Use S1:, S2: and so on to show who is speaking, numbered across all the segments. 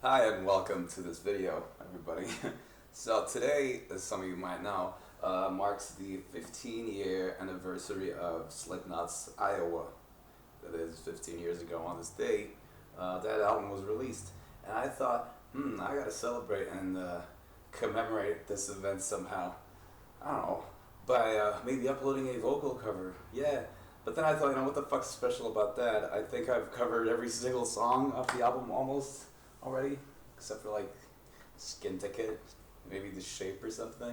S1: Hi and welcome to this video, everybody. So today, as some of you might know, marks the 15-year anniversary of Slipknot's Iowa. That is 15 years ago on this day, that album was released. And I thought, I gotta celebrate and commemorate this event somehow. I don't know, by maybe uploading a vocal cover. Yeah. But then I thought, what the fuck's special about that? I think I've covered every single song off the album almost already, except for like Skin Ticket, maybe The Shape or something.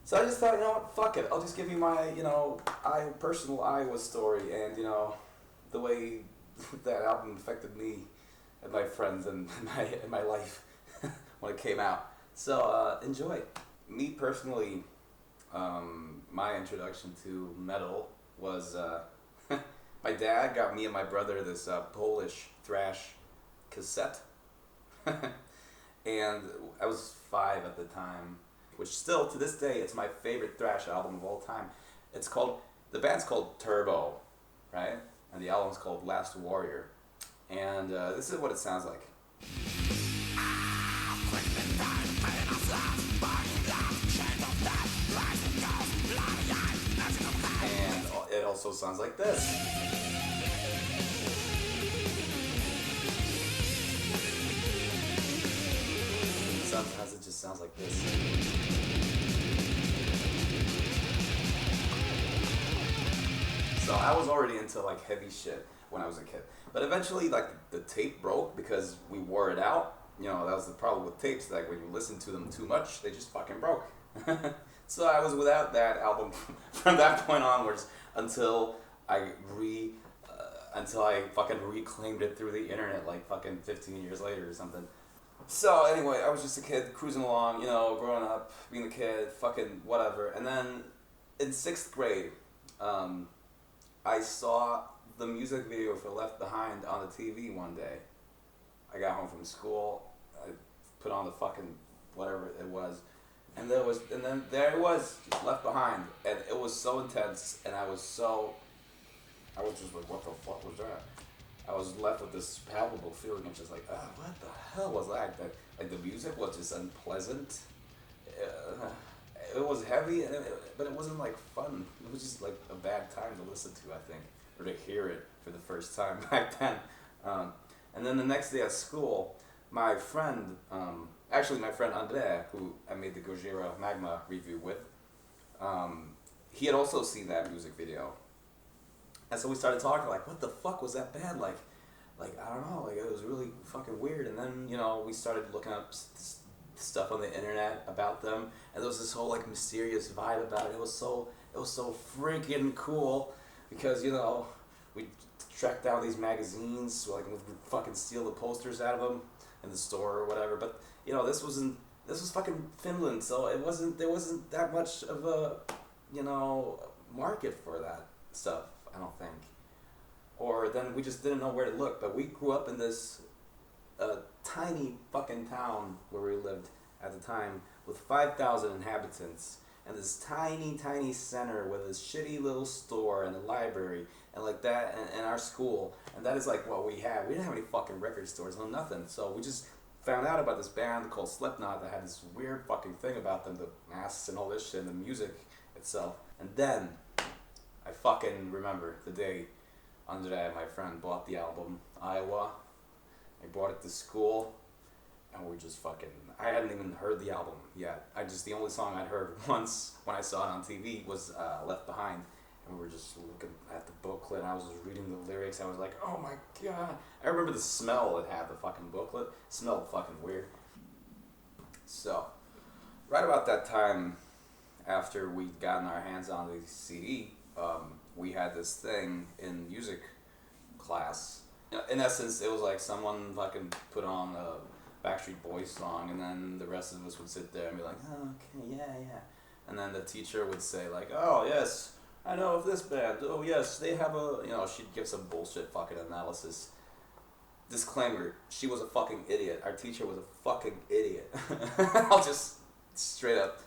S1: So I just thought, what, fuck it. I'll just give you my, personal Iowa story and, the way that album affected me and my friends and my life when it came out. So enjoy. Me personally, my introduction to metal was my dad got me and my brother this Polish thrash cassette. And I was 5 at the time, which still to this day it's my favorite thrash album of all time. The band's called Turbo, right? And the album's called Last Warrior. And this is what it sounds like. And it also sounds like this. Sometimes it just sounds like this. So I was already into like heavy shit when I was a kid. But eventually like the tape broke because we wore it out. That was the problem with tapes, like when you listen to them too much, they just fucking broke. So I was without that album from that point onwards until I fucking reclaimed it through the internet like fucking 15 years later or something. So anyway, I was just a kid cruising along, growing up, being a kid, fucking whatever. And then in 6th grade, I saw the music video for Left Behind on the TV one day. I got home from school, I put on the fucking whatever it was, and then there it was, just Left Behind, and it was so intense, and I was just like, what the fuck was that? I was left with this palpable feeling of just like, what the hell was that? Like the music was just unpleasant. It was heavy, but it wasn't like fun. It was just like a bad time to listen to, I think, or to hear it for the first time back then. And then the next day at school, my friend Andre, who I made the Gojira Magma review with, he had also seen that music video. And so we started talking, like, what the fuck was that band? Like, I don't know, like, it was really fucking weird. And then, we started looking up stuff on the internet about them, and there was this whole, like, mysterious vibe about it. It was so freaking cool, because, we tracked down these magazines, so, like, we'd fucking steal the posters out of them in the store or whatever. But, this was fucking Finland, so there wasn't that much of a, market for that stuff, I don't think. Or then we just didn't know where to look. But we grew up in this tiny fucking town where we lived at the time with 5,000 inhabitants, and this tiny center with this shitty little store and a library and like that, and our school. And that is like what we had. We didn't have any fucking record stores, no nothing. So we just found out about this band called Slipknot that had this weird fucking thing about them, the masks and all this shit, and the music itself. And then I fucking remember the day Andre, my friend, bought the album Iowa. I brought it to school, and we just fucking, I hadn't even heard the album yet. The only song I'd heard once when I saw it on TV was Left Behind. And we were just looking at the booklet, and I was just reading the lyrics. I was like, oh my god. I remember the smell it had, the fucking booklet. It smelled fucking weird. So, right about that time, after we'd gotten our hands on the CD, we had this thing in music class. In essence, it was like someone fucking put on a Backstreet Boys song, and then the rest of us would sit there and be like, oh, okay, yeah. And then the teacher would say like, oh, yes, I know of this band. Oh, yes, they have a, she'd give some bullshit fucking analysis. Disclaimer, she was a fucking idiot. Our teacher was a fucking idiot. I'll just straight up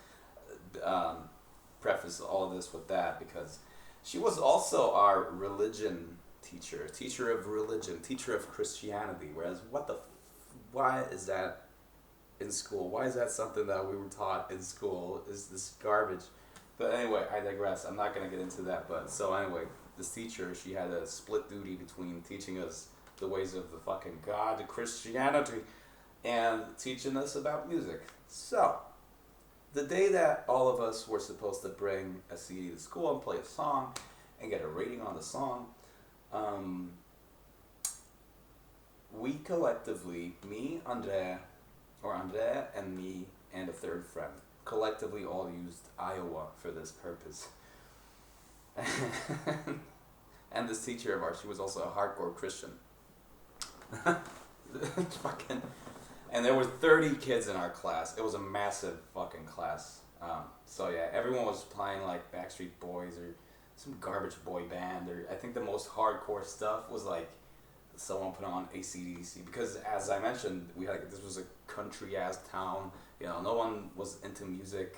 S1: preface all of this with that, because she was also our religion teacher of religion, teacher of Christianity. Whereas what why is that in school? Why is that something that we were taught in school? Is this garbage? But anyway, I digress. I'm not gonna get into that. But so anyway, this teacher, she had a split duty between teaching us the ways of the fucking God, Christianity, and teaching us about music. So, the day that all of us were supposed to bring a CD to school and play a song and get a rating on the song, we collectively, me, Andrea and me and a third friend, collectively all used Iowa for this purpose. And this teacher of ours, she was also a hardcore Christian. Fucking, and there were 30 kids in our class. It was a massive fucking class. So yeah, everyone was playing like Backstreet Boys or some garbage boy band, or I think the most hardcore stuff was like someone put on AC/DC, because as I mentioned, we had, this was a country ass town. You know, no one was into music.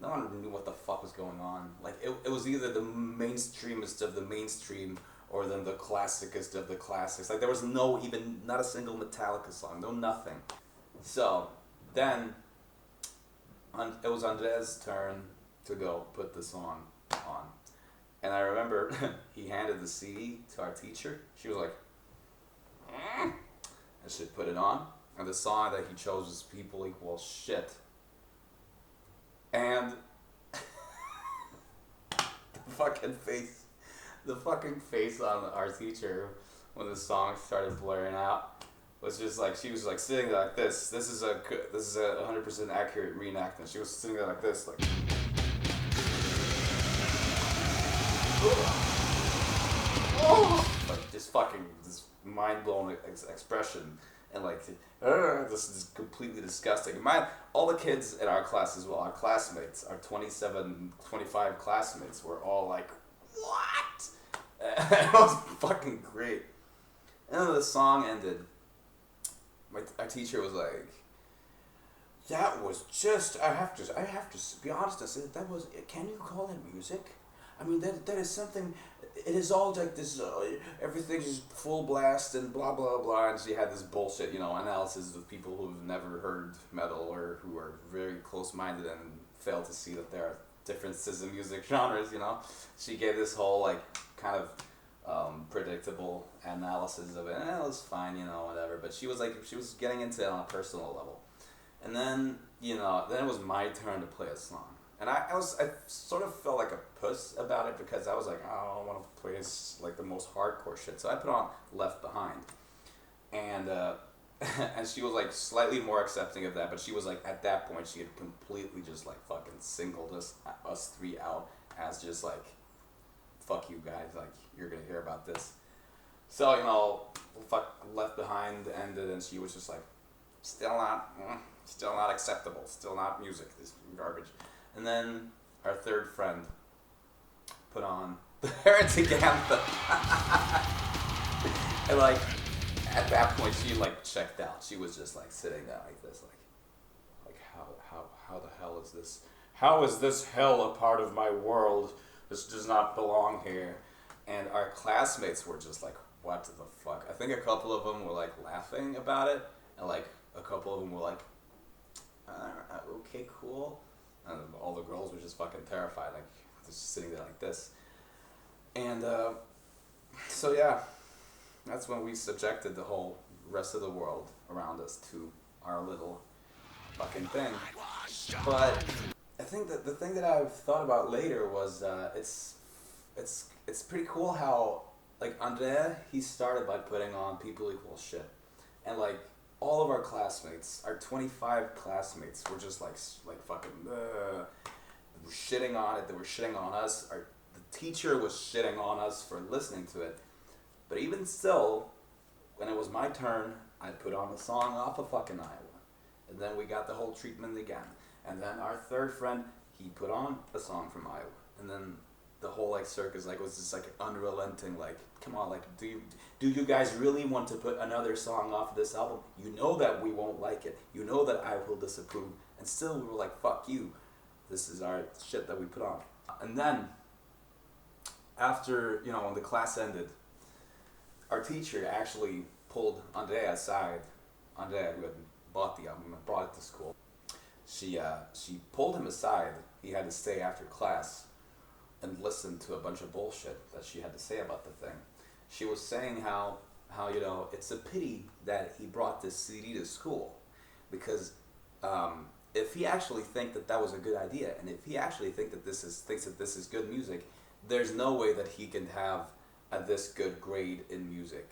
S1: No one knew what the fuck was going on. Like it was either the mainstreamest of the mainstream or then the classicest of the classics. Like there was not a single Metallica song, no nothing. So then it was Andre's turn to go put the song on. And I remember he handed the CD to our teacher. She was like, and she put it on. And the song that he chose was People Equal Shit. And the fucking face on our teacher when the song started blaring out was just like, she was like sitting there like this. This is a 100% accurate reenactment. She was sitting there like this, like. Like just fucking this mind-blowing expression, and like this is completely disgusting. All the kids in our class as well, our classmates, our 25 classmates were all like, what? It was fucking great. And then the song ended. Our teacher was like, that was just, I have to be honest and say that was, can you call it music? I mean, that is something, it is all like this, everything is full blast and blah, blah, blah. And she had this bullshit, analysis of people who've never heard metal or who are very close-minded and fail to see that there are differences in music genres, She gave this whole, like, kind of predictable analysis of it, and it was fine, whatever. But she was getting into it on a personal level. And then, then it was my turn to play a song. And I sort of felt like a puss about it because I was like, oh, I want to play like the most hardcore shit. So I put on Left Behind. And and she was like slightly more accepting of that, but she was like, at that point, she had completely just like fucking singled us three out as just like, fuck you guys, like you're gonna hear about this. So, Left Behind ended, and she was just like, still not acceptable, still not music, this garbage. And then our third friend put on the Heretic Anthem. And like, at that point, she like checked out. She was just like sitting there like this, like how the hell is this? How is this hell a part of my world? This does not belong here. And our classmates were just like, what the fuck? I think a couple of them were like laughing about it, and like a couple of them were like, okay, cool. And all the girls were just fucking terrified, like just sitting there like this. And so yeah, that's when we subjected the whole rest of the world around us to our little fucking thing. But I think that the thing that I've thought about later was it's pretty cool how like Andrea, he started by putting on People Equal Shit, and like all of our classmates, our 25 classmates, were just like fucking were shitting on it. They were shitting on us. The teacher was shitting on us for listening to it. But even still, when it was my turn, I put on a song off of fucking Iowa, and then we got the whole treatment again. And then our third friend, he put on a song from Iowa, and then the whole like circus like was just like unrelenting, like, come on, like do you guys really want to put another song off of this album? You know that we won't like it. You know that I will disapprove. And still we were like, fuck you. This is our shit that we put on. And then after, when the class ended, our teacher actually pulled Andrea aside Andrea, who had bought the album and brought it to school, she pulled him aside. He had to stay after class and listen to a bunch of bullshit that she had to say about the thing. She was saying how it's a pity that he brought this CD to school, because if he actually that was a good idea, and if he actually thinks that this is good music, there's no way that he can have this good grade in music.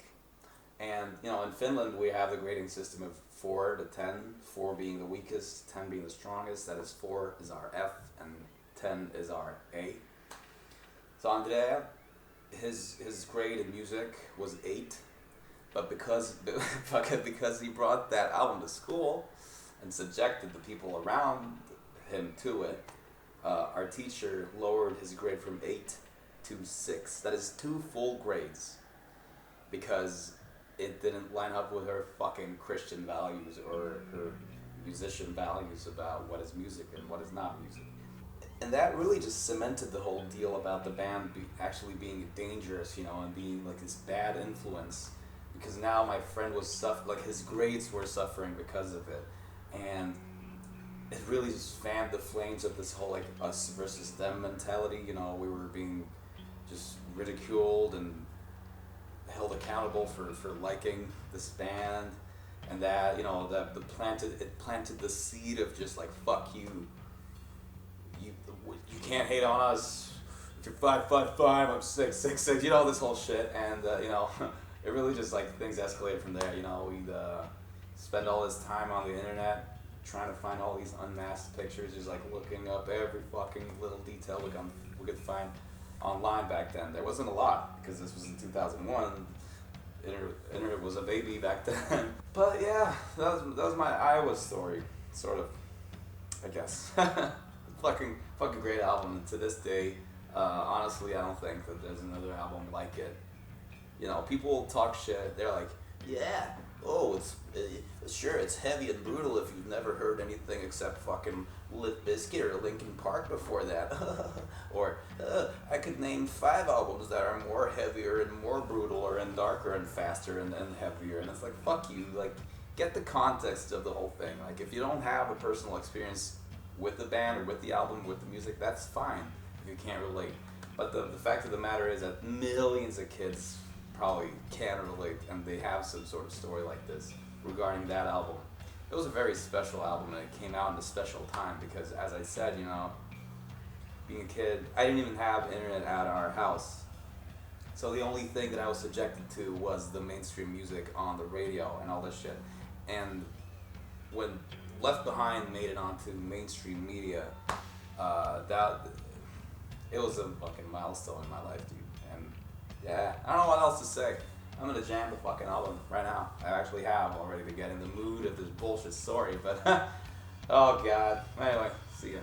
S1: And in Finland we have the grading system of 4 to 10, 4 being the weakest, 10 being the strongest. That is 4 is our F and 10 is our A. So Andrea, his grade in music was 8, but because he brought that album to school and subjected the people around him to it, our teacher lowered his grade from 8 to 6. That is 2 full grades, because it didn't line up with her fucking Christian values or her musician values about what is music and what is not music. And that really just cemented the whole deal about the band actually being dangerous, and being like this bad influence, because now my friend was his grades were suffering because of it. And it really just fanned the flames of this whole like us versus them mentality. We were being just ridiculed and held accountable for liking this band, and that it planted the seed of just like, fuck you. You can't hate on us. If you're 5'5", I'm 6'6", this whole shit, and it really just like things escalated from there. We'd spend all this time on the internet trying to find all these unmasked pictures, just like looking up every fucking little detail we could find online back then. There wasn't a lot, because this was in 2001. Internet was a baby back then. But yeah, that was my Iowa story, sort of, I guess. fucking great album. And to this day, honestly, I don't think that there's another album like it. People talk shit. They're like, yeah, it's heavy and brutal if you've never heard anything except fucking Limp Bizkit or Linkin Park before that. Or I could name 5 albums that are more heavier and more brutal and darker and faster and heavier. And it's like, fuck you. Like, get the context of the whole thing. Like, if you don't have a personal experience with the band or with the album, with the music, that's fine if you can't relate. But the fact of the matter is that millions of kids probably can relate, and they have some sort of story like this regarding that album. It was a very special album, and it came out in a special time because, as I said, being a kid, I didn't even have internet at our house. So the only thing that I was subjected to was the mainstream music on the radio and all this shit. And when Left Behind made it onto mainstream media, it was a fucking milestone in my life, dude. And yeah, I don't know what else to say. I'm gonna jam the fucking album right now. I actually have already to get in the mood of this bullshit story, but oh god. Anyway, see ya.